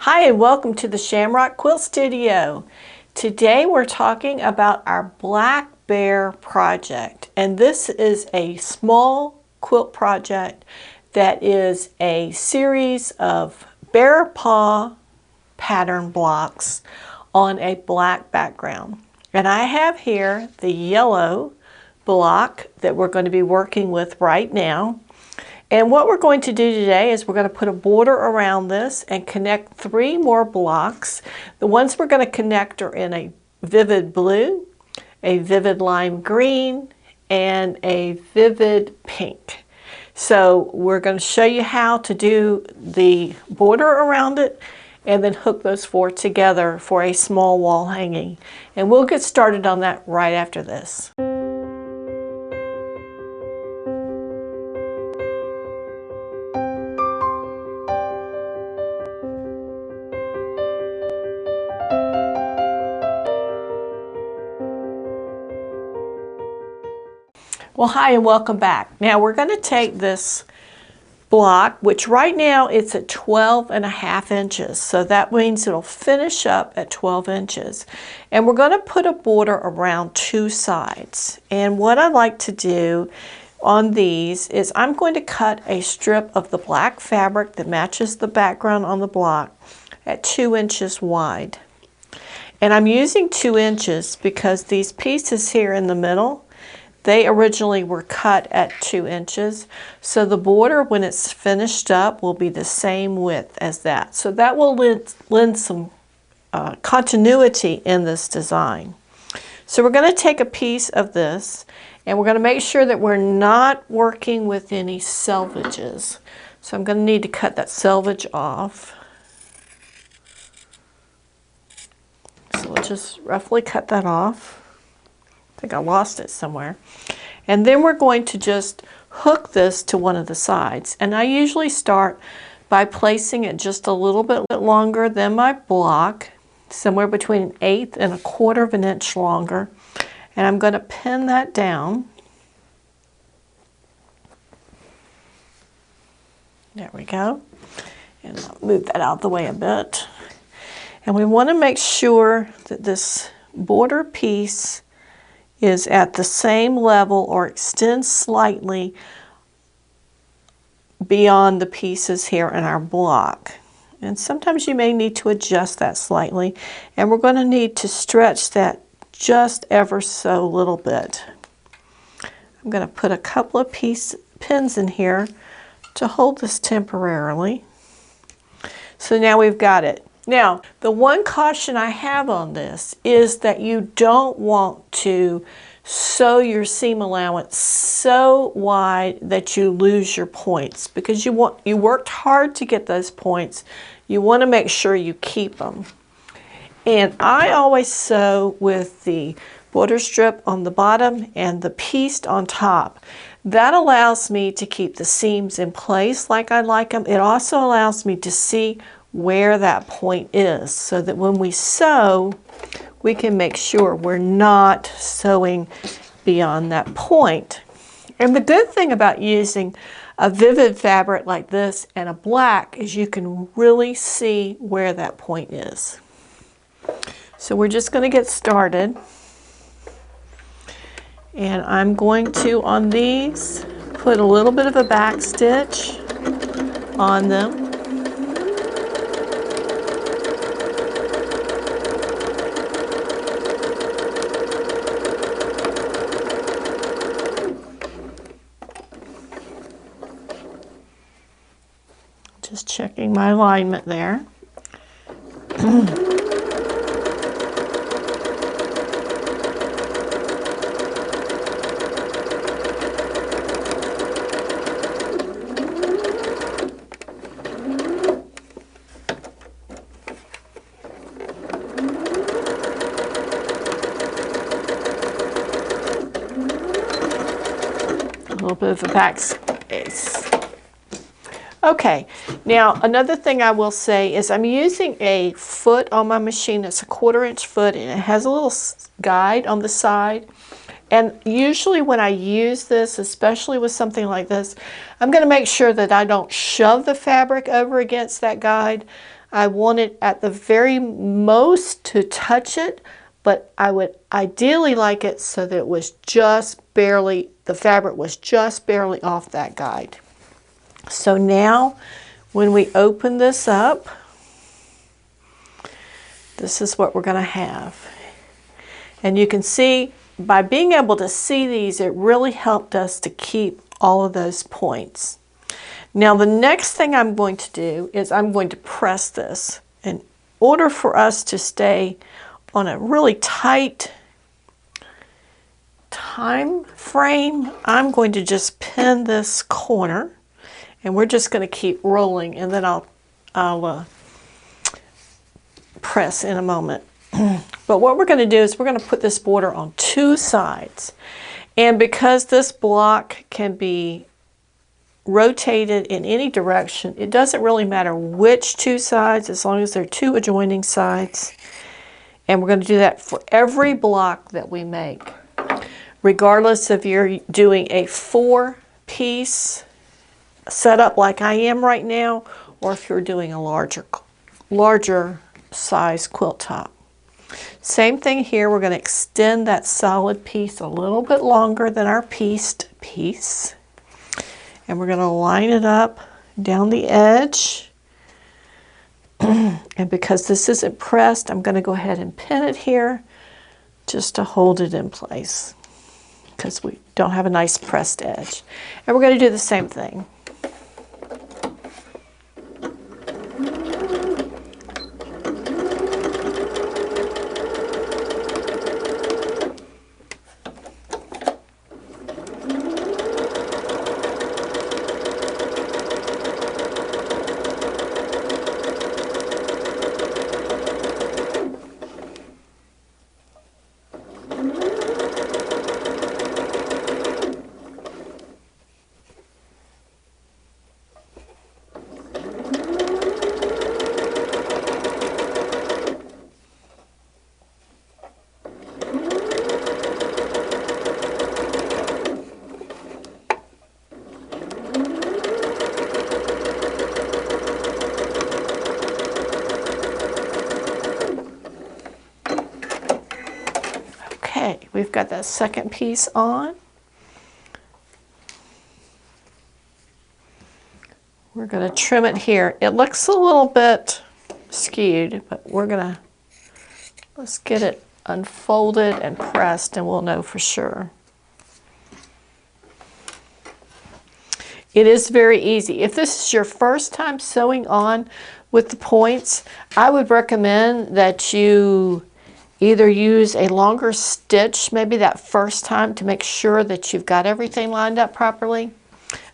Hi and welcome to the Shamrock Quilt Studio. Today we're talking about our Black Bear project, and this is a small quilt project that is a series of bear paw pattern blocks on a black background. And I have here the yellow block that we're going to be working with right now. And what we're going to do today is we're going to put a border around this and connect 3 more blocks. The ones we're going to connect are in a vivid blue, a vivid lime green, and a vivid pink. So we're going to show you how to do the border around it and then hook those 4 together for a small wall hanging. And we'll get started on that right after this. Well, hi and welcome back. Now we're going to take this block, which right now it's at 12.5 inches. So that means it'll finish up at 12 inches. And we're going to put a border around 2 sides. And what I like to do on these is I'm going to cut a strip of the black fabric that matches the background on the block at 2 inches wide. And I'm using 2 inches because these pieces here in the middle, they originally were cut at 2 inches, so the border when it's finished up will be the same width as that. So that will lend some continuity in this design. So we're going to take a piece of this and we're going to make sure that we're not working with any selvages. So I'm going to need to cut that selvage off. So we'll just roughly cut that off. I think I lost it somewhere. And then we're going to just hook this to one of the sides. And I usually start by placing it just a little bit longer than my block, somewhere between 1/8 and 1/4 of an inch longer. And I'm going to pin that down. There we go. And I'll move that out of the way a bit. And we want to make sure that this border piece is at the same level or extends slightly beyond the pieces here in our block. And sometimes you may need to adjust that slightly, and we're going to need to stretch that just ever so little bit. I'm going to put a couple of pins in here to hold this temporarily. So now we've got it. Now, the one caution I have on this is that you don't want to sew your seam allowance so wide that you lose your points, because you worked hard to get those points. You want to make sure you keep them. And I always sew with the border strip on the bottom and the piece on top. That allows me to keep the seams in place like I like them. It also allows me to see where that point is, so that when we sew, we can make sure we're not sewing beyond that point. And the good thing about using a vivid fabric like this and a black is you can really see where that point is. So we're just going to get started. And I'm going to, on these, put a little bit of a back stitch on them. Just checking my alignment there. A little bit of a back space. Okay, now another thing I will say is I'm using a foot on my machine. It's a 1/4 inch foot, and it has a little guide on the side. And usually when I use this, especially with something like this, I'm going to make sure that I don't shove the fabric over against that guide. I want it at the very most to touch it, but I would ideally like it so that it was just barely, the fabric was just barely off that guide. So now when we open this up, this is what we're going to have. And you can see by being able to see these, it really helped us to keep all of those points. Now the next thing I'm going to do is I'm going to press this. In order for us to stay on a really tight time frame, I'm going to just pin this corner, and we're just going to keep rolling, and then I'll press in a moment. But what we're going to do is we're going to put this border on two sides, and because this block can be rotated in any direction, it doesn't really matter which two sides as long as they're two adjoining sides. And we're going to do that for every block that we make, regardless if you're doing a 4-piece setup like I am right now, or if you're doing a larger size quilt top. Same thing here, we're going to extend that solid piece a little bit longer than our pieced piece. And we're going to line it up down the edge. And because this isn't pressed, I'm going to go ahead and pin it here just to hold it in place, because we don't have a nice pressed edge. And we're going to do the same thing. Okay, we've got that second piece on. We're going to trim it here. It looks a little bit skewed, but let's get it unfolded and pressed, and we'll know for sure. It is very easy. If this is your first time sewing on with the points, I would recommend that you either use a longer stitch, maybe that first time, to make sure that you've got everything lined up properly,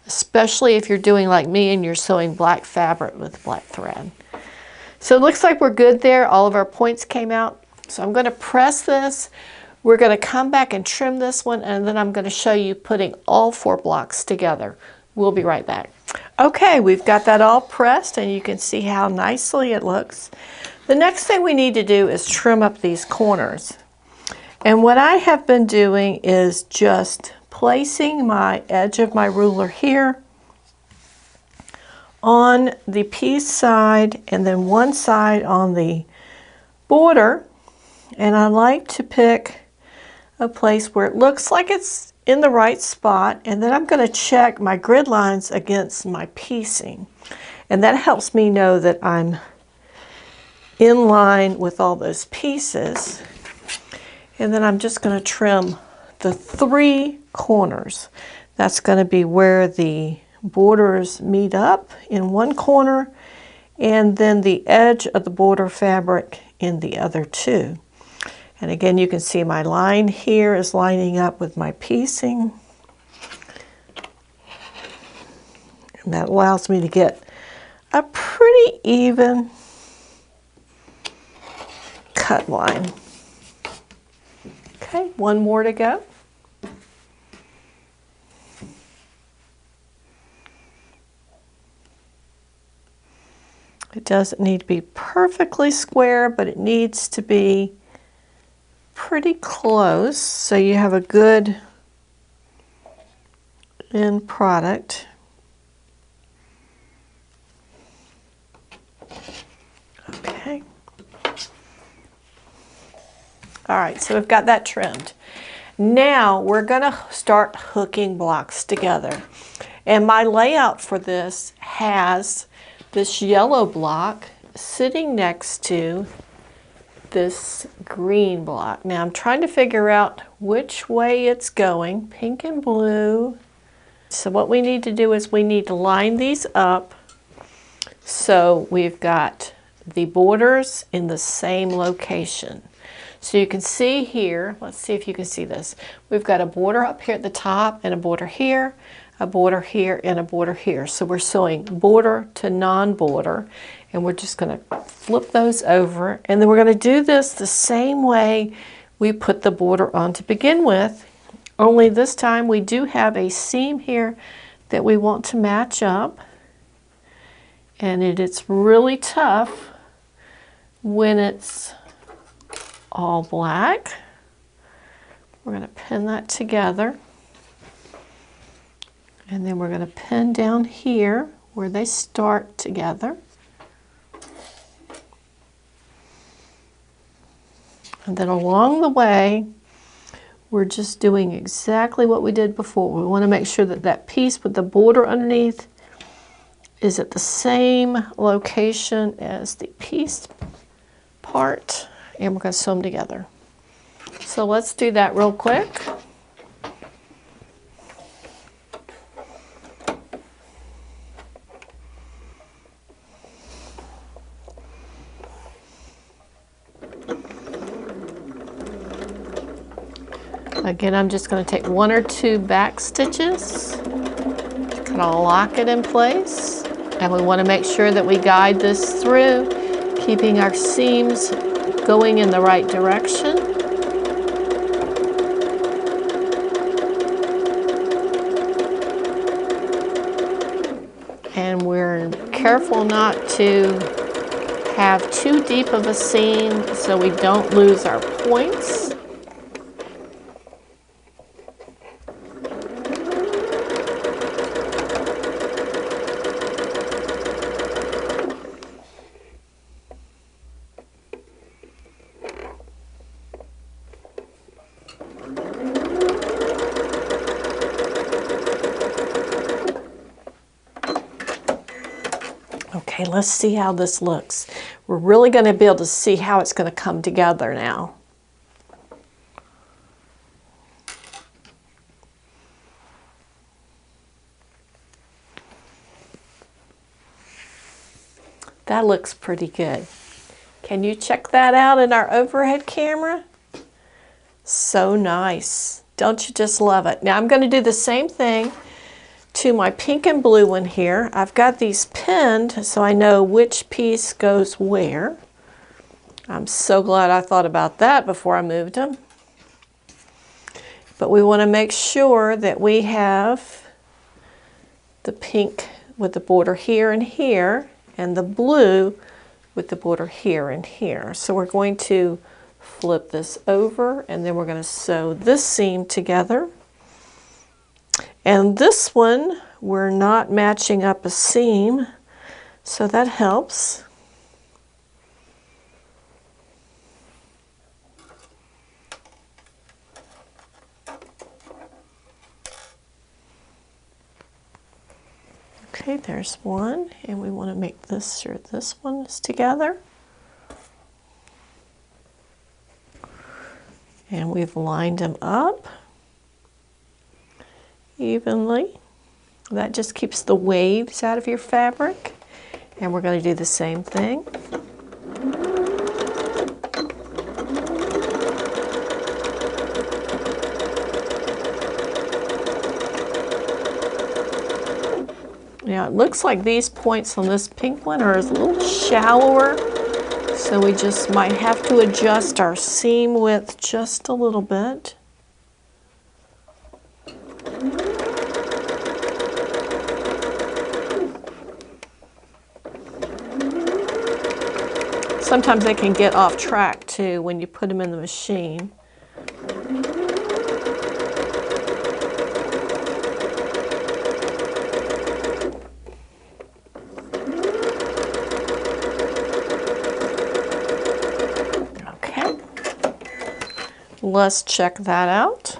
especially if you're doing like me and you're sewing black fabric with black thread. So it looks like we're good there. All of our points came out. So I'm going to press this. We're going to come back and trim this one, and then I'm going to show you putting all 4 blocks together. We'll be right back. Okay, we've got that all pressed, and you can see how nicely it looks. The next thing we need to do is trim up these corners. And what I have been doing is just placing my edge of my ruler here on the piece side and then one side on the border. And I like to pick a place where it looks like it's in the right spot, and then I'm going to check my grid lines against my piecing. And that helps me know that I'm in line with all those pieces. And then I'm just going to trim the 3 corners. That's going to be where the borders meet up in one corner, and then the edge of the border fabric in the other 2. And again, you can see my line here is lining up with my piecing. And that allows me to get a pretty even cut line. Okay, one more to go. It doesn't need to be perfectly square, but it needs to be pretty close so you have a good end product. All right, so we've got that trimmed. Now we're gonna start hooking blocks together. And my layout for this has this yellow block sitting next to this green block. Now I'm trying to figure out which way it's going, pink and blue. So what we need to do is we need to line these up so we've got the borders in the same location. So you can see here, let's see if you can see this. We've got a border up here at the top and a border here, a border here, and a border here. So we're sewing border to non-border, and we're just going to flip those over. And then we're going to do this the same way we put the border on to begin with, only this time we do have a seam here that we want to match up. And it's really tough when it's all black. We're going to pin that together. And then we're going to pin down here where they start together. And then along the way, we're just doing exactly what we did before. We want to make sure that that piece with the border underneath is at the same location as the piece part, and we're going to sew them together. So let's do that real quick. Again, I'm just going to take 1 or 2 back stitches, kind of lock it in place, and we want to make sure that we guide this through, keeping our seams going in the right direction. And we're careful not to have too deep of a seam so we don't lose our points. Okay, let's see how this looks. We're really going to be able to see how it's going to come together now. That looks pretty good. Can you check that out in our overhead camera? So nice. Don't you just love it? Now I'm going to do the same thing to my pink and blue one here. I've got these pinned so I know which piece goes where. I'm so glad I thought about that before I moved them. But we want to make sure that we have the pink with the border here and here, and the blue with the border here and here. So we're going to flip this over, and then we're going to sew this seam together. And this one, we're not matching up a seam, so that helps. Okay, there's one, and we want to make this sure this one is together. And we've lined them up evenly. That just keeps the waves out of your fabric. And we're going to do the same thing. Now it looks like these points on this pink one are a little shallower, so we just might have to adjust our seam width just a little bit. Sometimes they can get off track too when you put them in the machine. Let's check that out.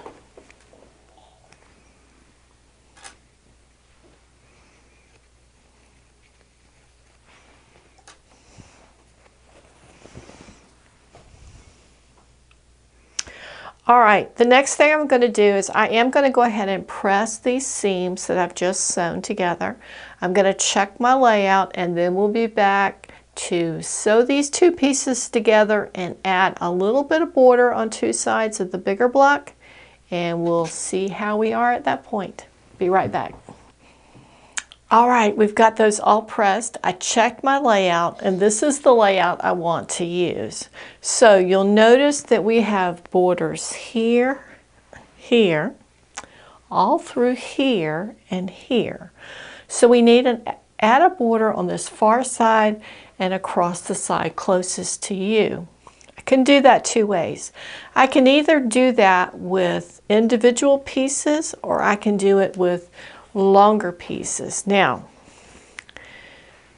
All right, the next thing I'm going to do is I am going to go ahead and press these seams that I've just sewn together. I'm going to check my layout, and then we'll be back to sew these two pieces together and add a little bit of border on two sides of the bigger block, and we'll see how we are at that point. Be right back. All right, we've got those all pressed. I checked my layout, and this is the layout I want to use. So you'll notice that we have borders here, here, all through here, and here. So we need to add a border on this far side and across the side closest to you. I can do that two ways. I can either do that with individual pieces, or I can do it with longer pieces. Now,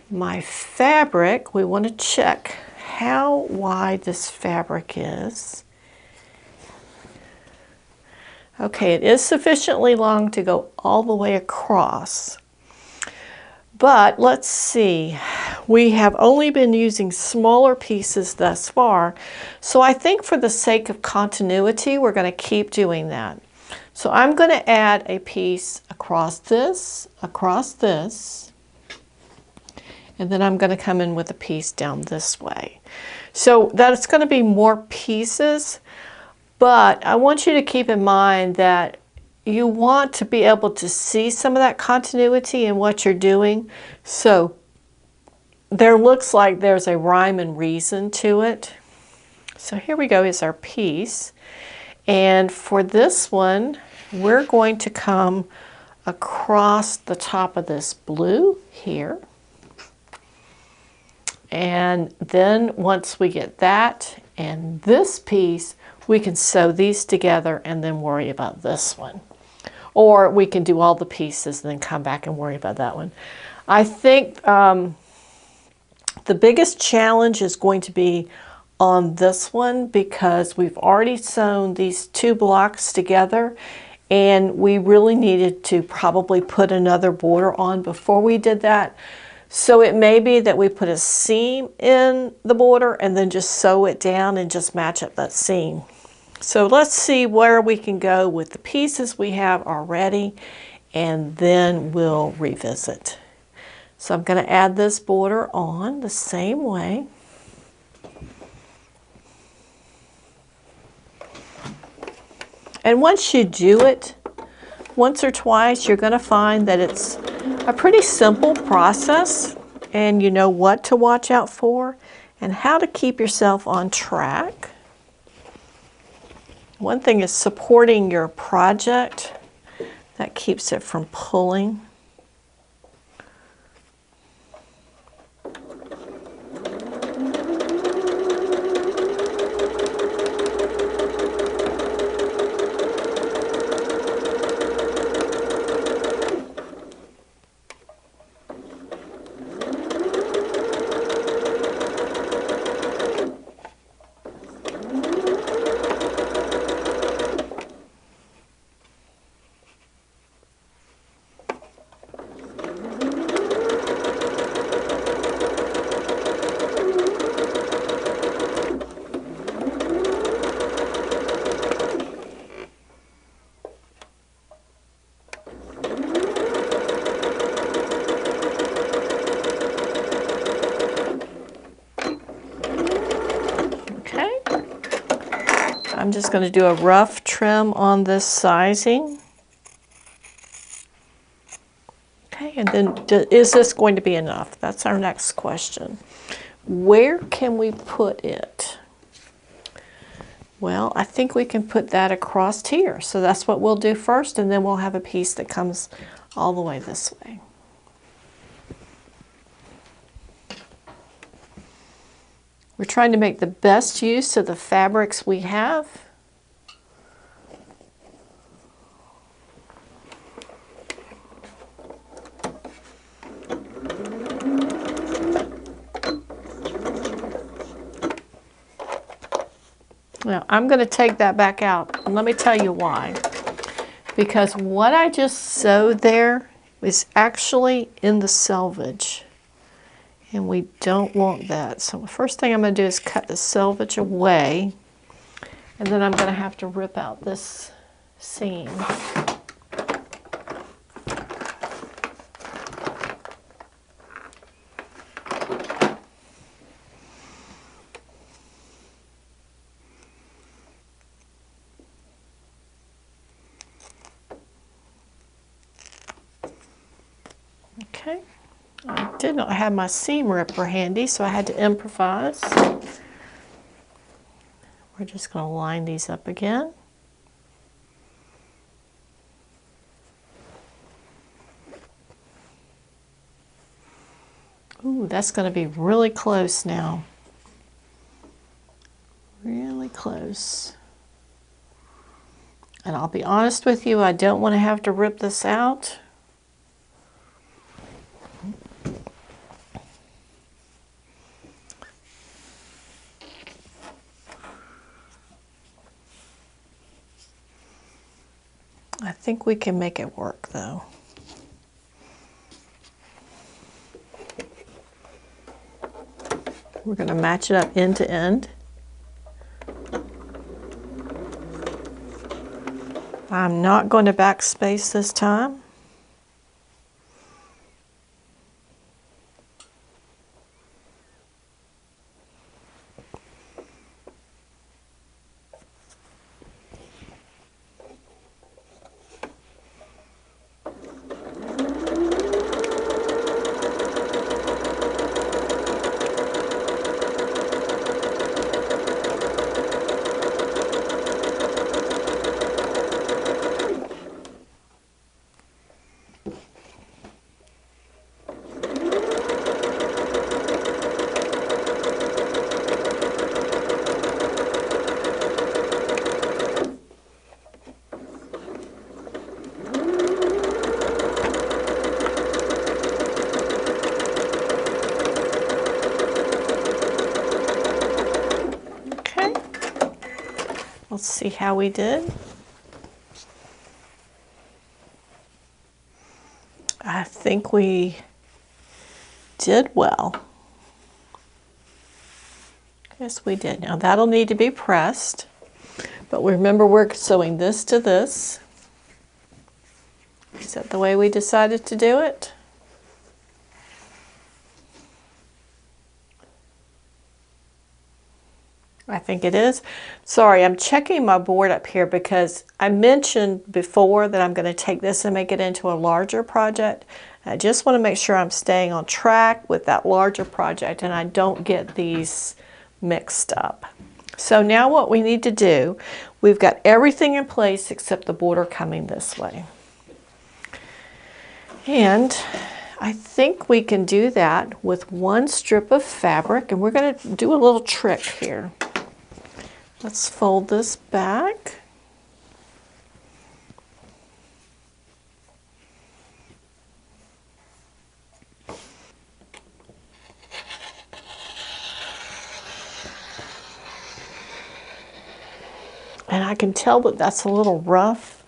my fabric, we want to check how wide this fabric is. Okay, it is sufficiently long to go all the way across. But let's see, we have only been using smaller pieces thus far, so I think for the sake of continuity, we're going to keep doing that. So I'm going to add a piece across this, and then I'm going to come in with a piece down this way. So that's going to be more pieces, but I want you to keep in mind that you want to be able to see some of that continuity in what you're doing. So there looks like there's a rhyme and reason to it. So here we go, is our piece. And for this one, we're going to come across the top of this blue here. And then once we get that and this piece, we can sew these together and then worry about this one. Or we can do all the pieces and then come back and worry about that one. I think the biggest challenge is going to be on this one, because we've already sewn these two blocks together, and we really needed to probably put another border on before we did that. So it may be that we put a seam in the border and then just sew it down and just match up that seam. So let's see where we can go with the pieces we have already, and then we'll revisit. So I'm going to add this border on the same way. And once you do it once or twice, you're going to find that it's a pretty simple process, and you know what to watch out for and how to keep yourself on track. One thing is supporting your project. That keeps it from pulling. I'm just going to do a rough trim on this sizing. Okay, and then is this going to be enough? That's our next question. Where can we put it? Well, I think we can put that across here. So that's what we'll do first, and then we'll have a piece that comes all the way this way. We're trying to make the best use of the fabrics we have. Now, I'm going to take that back out, and let me tell you why. Because what I just sewed there is actually in the selvage, and we don't want that. So the first thing I'm going to do is cut the selvage away, and then I'm going to have to rip out this seam. Okay, I did not have my seam ripper handy, so I had to improvise. We're just going to line these up again. Ooh, that's going to be really close now. Really close. And I'll be honest with you, I don't want to have to rip this out. I think we can make it work though. We're going to match it up end to end. I'm not going to backspace this time. Let's see how we did. I think we did well. Yes, we did. Now that'll need to be pressed, but remember we're sewing this to this. Is that the way we decided to do it? I think it is. Sorry, I'm checking my board up here because I mentioned before that I'm going to take this and make it into a larger project. I just want to make sure I'm staying on track with that larger project and I don't get these mixed up. So now what we need to do, we've got everything in place except the border coming this way. And I think we can do that with one strip of fabric, and we're going to do a little trick here. Let's fold this back. And I can tell that that's a little rough.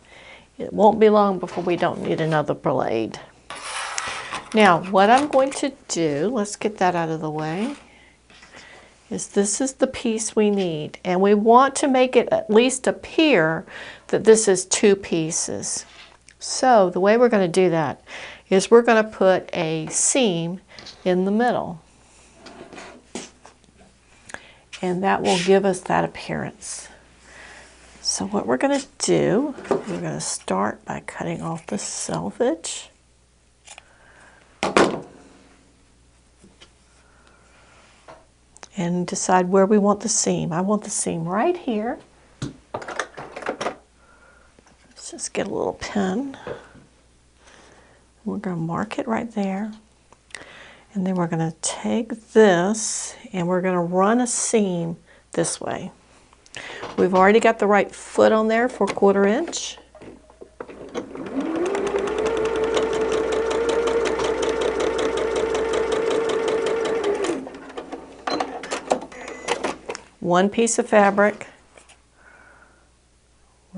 It won't be long before we don't need another blade. Now, what I'm going to do, let's get that out of the way, is this is the piece we need. And we want to make it at least appear that this is two pieces. So the way we're going to do that is we're going to put a seam in the middle. And that will give us that appearance. So what we're going to do, we're going to start by cutting off the selvage. And decide where we want the seam. I want the seam right here. Let's just get a little pin. We're going to mark it right there. And then we're going to take this and we're going to run a seam this way. We've already got the right foot on there for 1/4 inch. One piece of fabric,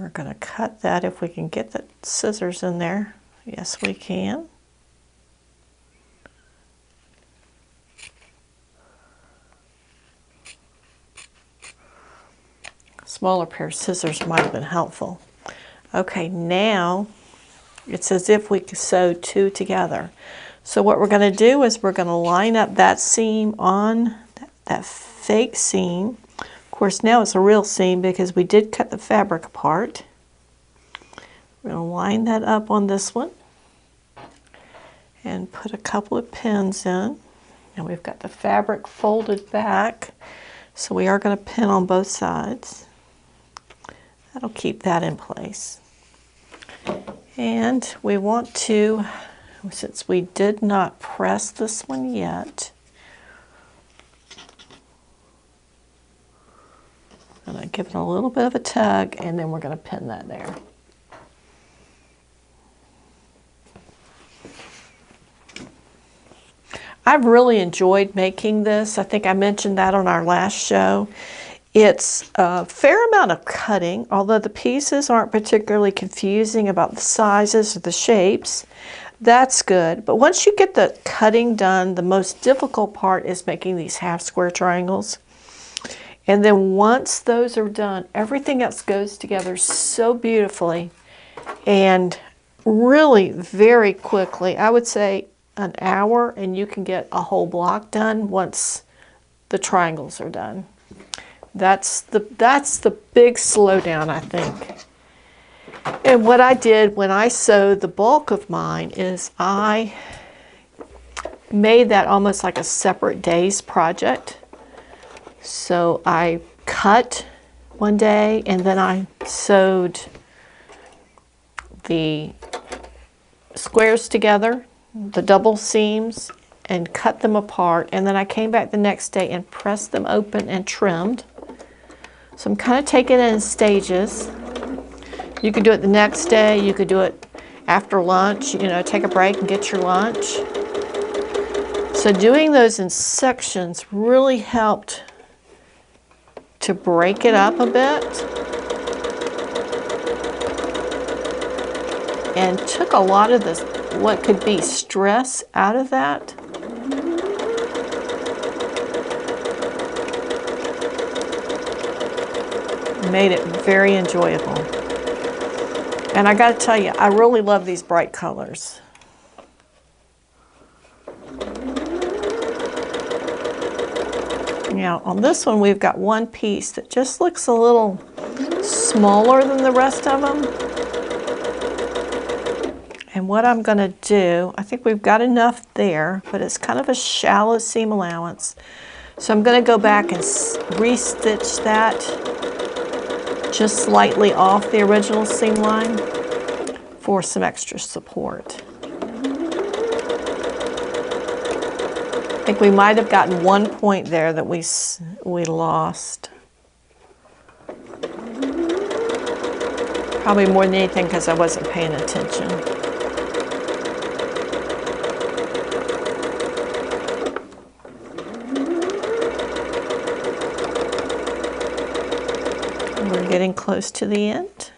We're going to cut that if we can get the scissors in there. Yes, we can. Smaller pair of scissors might have been helpful. Okay, now it's as if we sewed two together. So what we're going to do is we're going to line up that seam on that fake seam. Of course, now it's a real seam because we did cut the fabric apart. We're going to line that up on this one and put a couple of pins in. And we've got the fabric folded back, so we are going to pin on both sides. That'll keep that in place. And we want to, since we did not press this one yet, I'm going to give it a little bit of a tug, and then we're going to pin that there. I've really enjoyed making this. I think I mentioned that on our last show. It's a fair amount of cutting, although the pieces aren't particularly confusing about the sizes or the shapes. That's good. But once you get the cutting done, the most difficult part is making these half square triangles. And then once those are done, everything else goes together so beautifully and really very quickly. I would say an hour and you can get a whole block done once the triangles are done. That's the big slowdown, I think. And what I did when I sewed the bulk of mine is I made that almost like a separate day's project. So I cut one day and then I sewed the squares together, the double seams, and cut them apart, and then I came back the next day and pressed them open and trimmed. So I'm kind of taking it in stages. You could do it the next day, you could do it after lunch, you know, take a break and get your lunch. So doing those in sections really helped to break it up a bit and took a lot of this, what could be stress, out of that. Made it very enjoyable. And I got to tell you, I really love these bright colors. Now on this one we've got one piece that just looks a little smaller than the rest of them. And what I'm going to do, I think we've got enough there, but it's kind of a shallow seam allowance. So I'm going to go back and re-stitch that just slightly off the original seam line for some extra support. I think we might have gotten one point there that we lost. Probably more than anything because I wasn't paying attention. We're getting close to the end.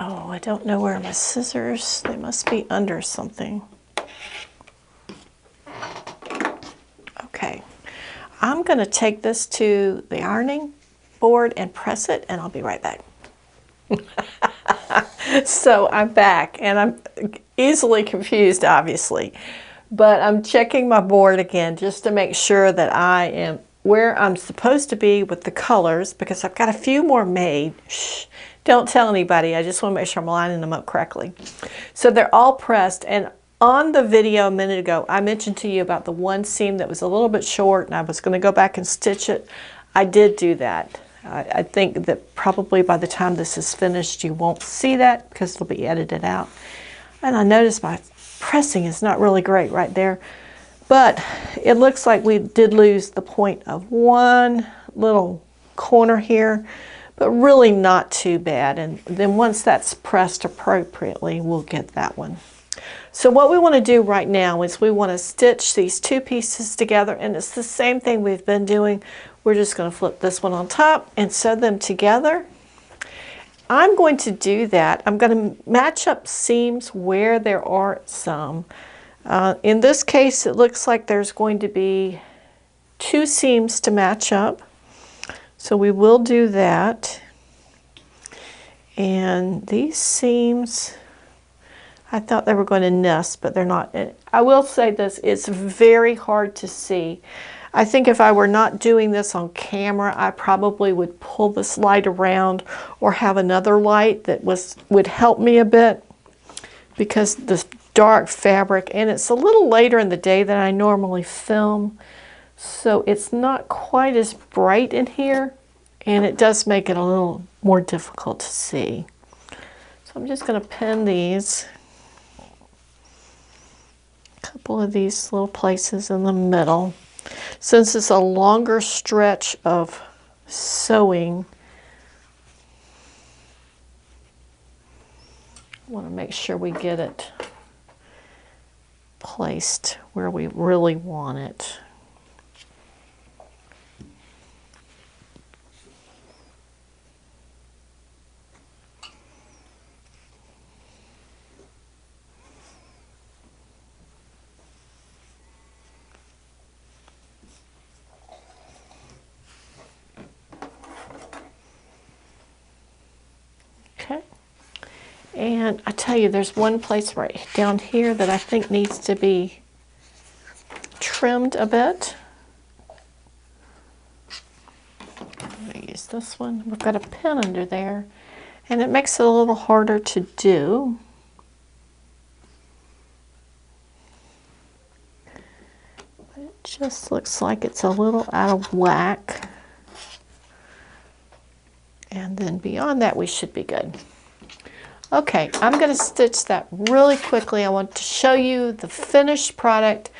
Oh, I don't know where my scissors, they must be under something. Okay, I'm going to take this to the ironing board and press it, and I'll be right back. So I'm back, and I'm easily confused, obviously, but I'm checking my board again just to make sure that I am where I'm supposed to be with the colors, because I've got a few more made. Shh. Don't tell anybody, I just want to make sure I'm lining them up correctly. So they're all pressed, and on the video a minute ago, I mentioned to you about the one seam that was a little bit short and I was going to go back and stitch it. I did do that. I think that probably by the time this is finished, you won't see that because it'll be edited out. And I noticed my pressing is not really great right there. But it looks like we did lose the point of one little corner here, but really not too bad. And then once that's pressed appropriately, we'll get that one. So what we want to do right now is we want to stitch these two pieces together, and it's the same thing we've been doing. We're just going to flip this one on top and sew them together. I'm going to do that. I'm going to match up seams where there are some. In this case, it looks like there's going to be 2 seams to match up. So we will do that. And these seams, I thought they were going to nest, but they're not. I will say this, it's very hard to see. I think if I were not doing this on camera, I probably would pull this light around or have another light that would help me a bit, because the dark fabric, and it's a little later in the day than I normally film, so it's not quite as bright in here, and it does make it a little more difficult to see. So I'm just going to pin these, a couple of these little places in the middle. Since it's a longer stretch of sewing, I want to make sure we get it placed where we really want it. Okay. And I tell you, there's one place right down here that I think needs to be trimmed a bit. I'm going to use this one. We've got a pin under there, and it makes it a little harder to do. But it just looks like it's a little out of whack. And then beyond that, we should be good. Okay, I'm going to stitch that really quickly. I want to show you the finished product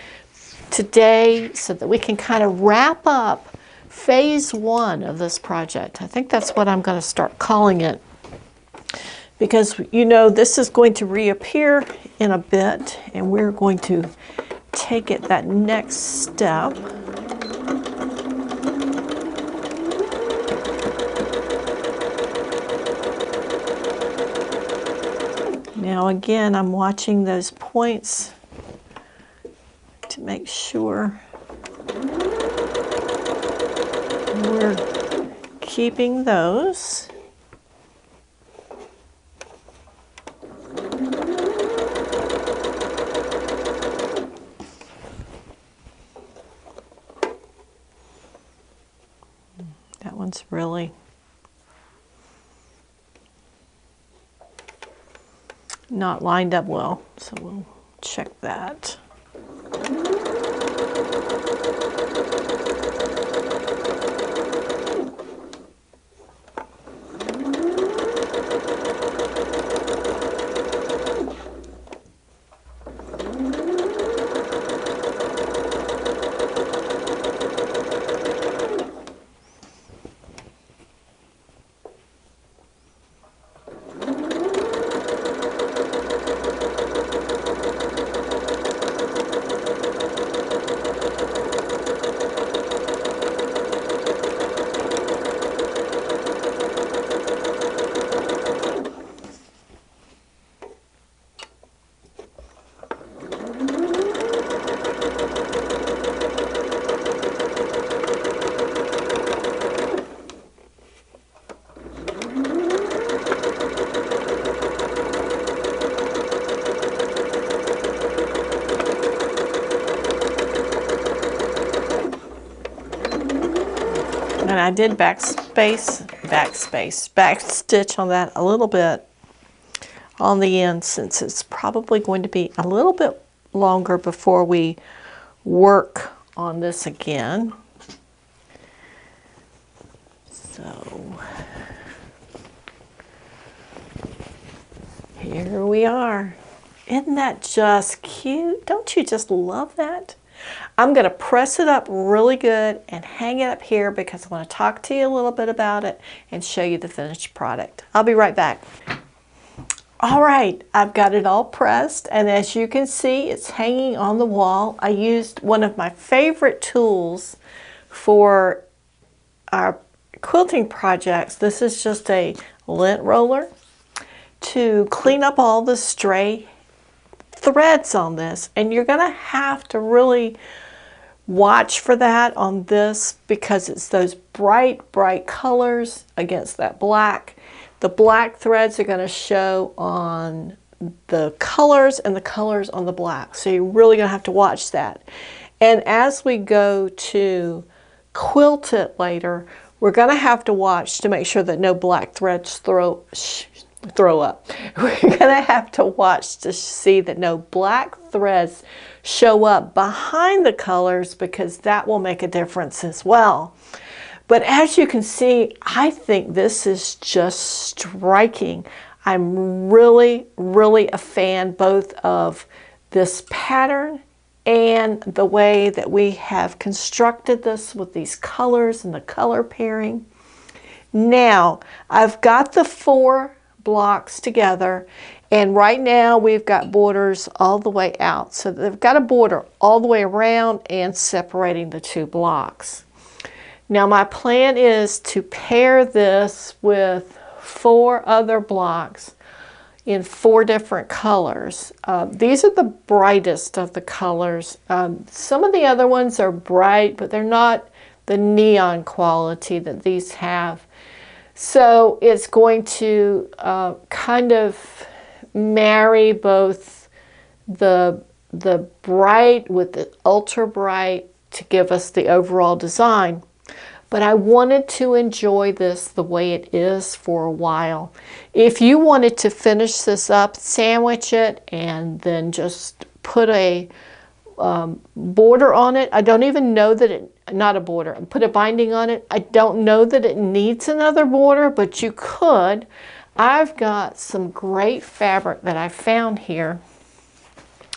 today so that we can kind of wrap up phase 1 of this project. I think that's what I'm going to start calling it, because you know this is going to reappear in a bit, and we're going to take it that next step. Now again, I'm watching those points to make sure we're keeping those. That one's really not lined up well, so we'll check that. And I did back stitch on that a little bit on the end, since it's probably going to be a little bit longer before we work on this again. So Here we are. Isn't that just cute? Don't you just love that? I'm going to press it up really good and hang it up here because I want to talk to you a little bit about it and show you the finished product. I'll be right back. All right, I've got it all pressed, and as you can see, it's hanging on the wall. I used one of my favorite tools for our quilting projects. This is just a lint roller to clean up all the stray threads on this, and you're going to have to really watch for that on this because it's those bright colors against that black. The black threads are going to show on the colors and the colors on the black, so you're really going to have to watch that. And as we go to quilt it later, we're going to have to watch to make sure that no black threads throw up. We're going to have to watch to see that no black threads show up behind the colors because that will make a difference as well. But as you can see, I think this is just striking. I'm really a fan both of this pattern and the way that we have constructed this with these colors and the color pairing. Now, I've got the 4 blocks together, and right now we've got borders all the way out. So they've got a border all the way around and separating the 2 blocks. Now my plan is to pair this with 4 other blocks in 4 different colors. These are the brightest of the colors. Some of the other ones are bright, but they're not the neon quality that these have. So it's going to kind of marry both the bright with the ultra bright to give us the overall design. But I wanted to enjoy this the way it is for a while. If you wanted to finish this up, sandwich it, and then just put a border on it. I don't even know that it, not a border, put a binding on it. I don't know that it needs another border, but you could. I've got some great fabric that I found here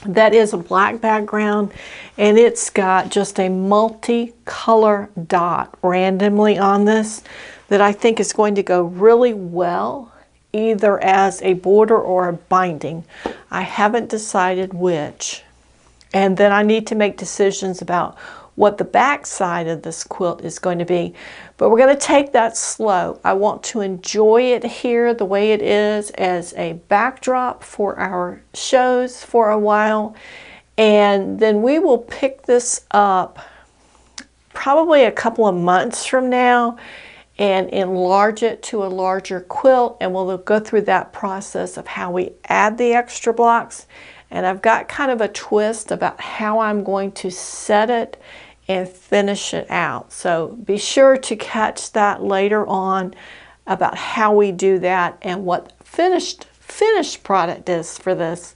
that is a black background, and it's got just a multi-color dot randomly on this that I think is going to go really well either as a border or a binding. I haven't decided which. And then I need to make decisions about what the back side of this quilt is going to be. But we're going to take that slow. I want to enjoy it here the way it is as a backdrop for our shows for a while. And then we will pick this up probably a couple of months from now and enlarge it to a larger quilt. And we'll go through that process of how we add the extra blocks. And I've got kind of a twist about how I'm going to set it and finish it out. So be sure to catch that later on about how we do that and what finished product is for this.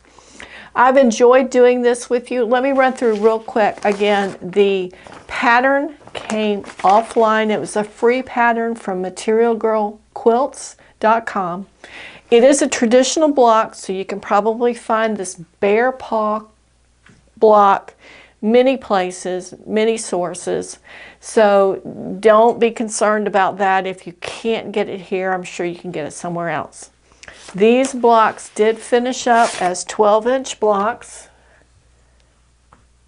I've enjoyed doing this with you. Let me run through real quick. Again, the pattern came offline. It was a free pattern from materialgirlquilts.com. It is a traditional block, so you can probably find this bear paw block many places, many sources. So don't be concerned about that. If you can't get it here, I'm sure you can get it somewhere else. These blocks did finish up as 12-inch blocks.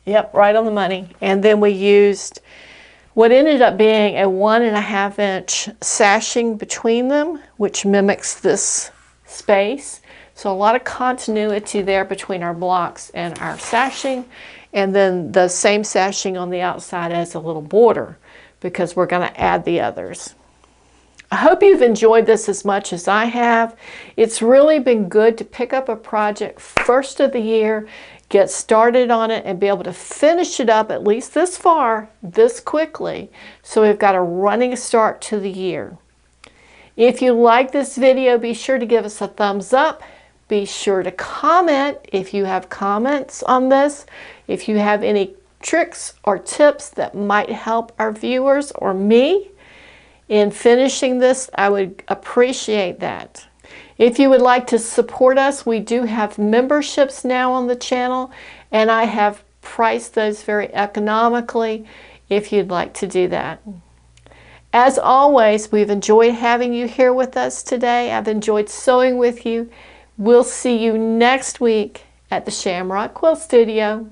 Yep, right on the money. And then we used what ended up being a 1.5-inch sashing between them, which mimics this space. So a lot of continuity there between our blocks and our sashing, and then the same sashing on the outside as a little border because we're going to add the others. I hope you've enjoyed this as much as I have. It's really been good to pick up a project first of the year, get started on it, and be able to finish it up at least this far, this quickly, so we've got a running start to the year. If you like this video, be sure to give us a thumbs up. Be sure to comment if you have comments on this. If you have any tricks or tips that might help our viewers or me. in finishing this, I would appreciate that. If you would like to support us, we do have memberships now on the channel, and I have priced those very economically if you'd like to do that. As always, we've enjoyed having you here with us today. I've enjoyed sewing with you. We'll see you next week at the Shamrock Quilt Studio.